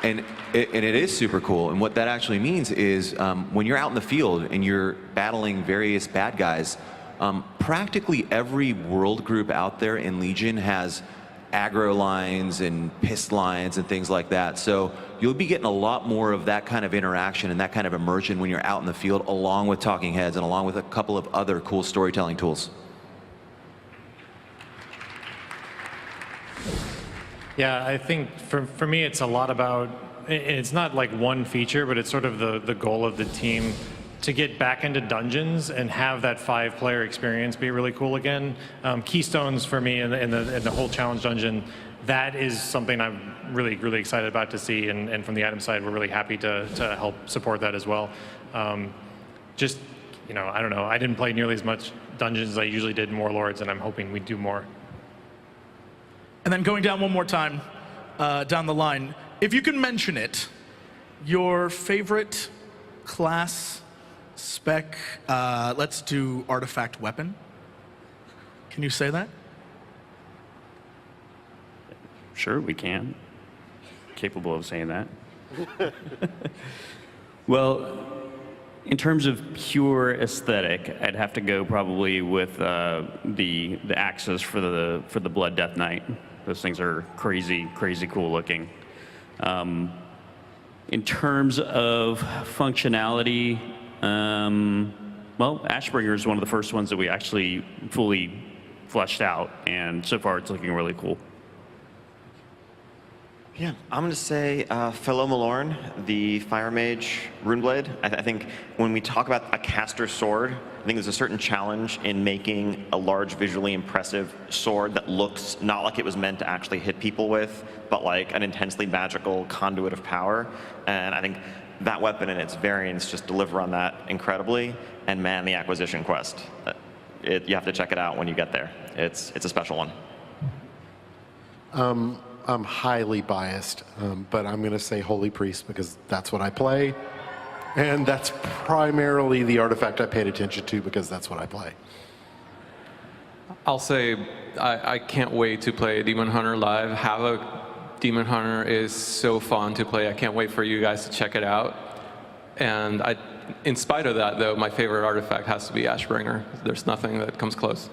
and it is super cool. And what that actually means is when you're out in the field and you're battling various bad guys, practically every world group out there in Legion has aggro lines and pissed lines and things like that. So you'll be getting a lot more of that kind of interaction and that kind of immersion when you're out in the field, along with talking heads and along with a couple of other cool storytelling tools. Yeah, I think for me, it's a lot about, it's not like one feature, but it's sort of the goal of the team to get back into dungeons and have that 5-player experience be really cool again. Keystones for me in the whole challenge dungeon, that is something I'm really, really excited about to see. And from the item side, we're really happy to help support that as well. Just, you know, I don't know. I didn't play nearly as much dungeons as I usually did in Warlords, and I'm hoping we do more. And then going down one more time, down the line, if you can mention it, your favorite class, spec, let's do artifact weapon. Can you say that? Sure, we can. Capable of saying that. Well, in terms of pure aesthetic, I'd have to go probably with the axes for the Blood Death Knight. Those things are crazy, crazy cool looking. In terms of functionality, well, Ashbringer is one of the first ones that we actually fully fleshed out, and so far it's looking really cool. Yeah, I'm going to say Fellow Malorn, the Fire Mage Runeblade. I think when we talk about a caster sword, I think there's a certain challenge in making a large, visually impressive sword that looks not like it was meant to actually hit people with, but like an intensely magical conduit of power. And I think that weapon and its variants just deliver on that incredibly. And man, the acquisition quest, you have to check it out when you get there. It's a special one. I'm highly biased, but I'm going to say Holy Priest because that's what I play. And that's primarily the artifact I paid attention to because that's what I play. I'll say I can't wait to play Demon Hunter live. Havoc Demon Hunter is so fun to play. I can't wait for you guys to check it out. And in spite of that, though, my favorite artifact has to be Ashbringer. There's nothing that comes close.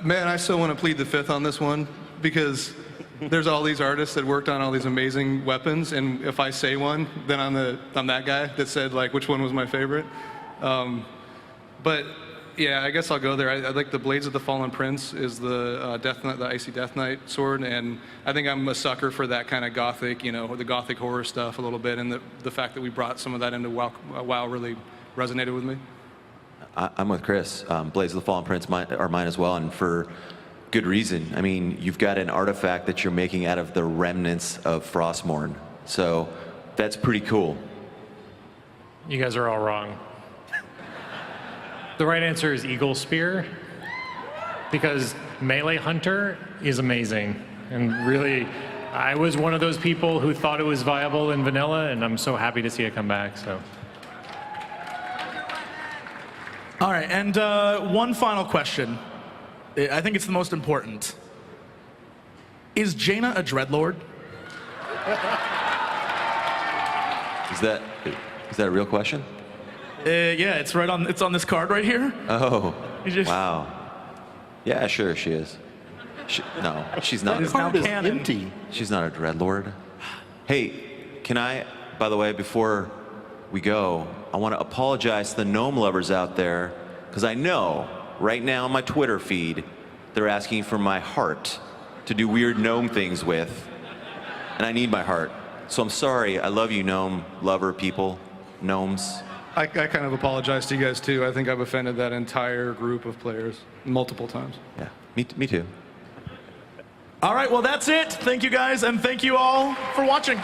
Man, I still want to plead the fifth on this one because there's all these artists that worked on all these amazing weapons, and if I say one, then I'm that guy that said like which one was my favorite. But yeah, I guess I'll go there. I like the Blades of the Fallen Prince is the Death Knight, the Icy Death Knight sword, and I think I'm a sucker for that kind of gothic, you know, the gothic horror stuff a little bit, and the fact that we brought some of that into WoW really resonated with me. I'm with Chris. Blades of the Fallen Prince are mine as well, and for good reason. I mean, you've got an artifact that you're making out of the remnants of Frostmourne, so that's pretty cool. You guys are all wrong. The right answer is Eagle Spear, because Melee Hunter is amazing, and really, I was one of those people who thought it was viable in vanilla, and I'm so happy to see it come back. So. All right, and one final question. I think it's the most important. Is Jaina a Dreadlord? Is that a real question? Yeah, it's on this card right here. Oh. Wow. Yeah, sure, she is. No, she's not. That card is empty. She's not a dreadlord. Hey, can I, by the way, before we go, I want to apologize to the gnome lovers out there, because I know right now on my Twitter feed, they're asking for my heart to do weird gnome things with, and I need my heart. So I'm sorry. I love you, gnome lover people, gnomes. I kind of apologize to you guys too. I think I've offended that entire group of players multiple times. Yeah, me too. All right, well, that's it. Thank you guys, and thank you all for watching.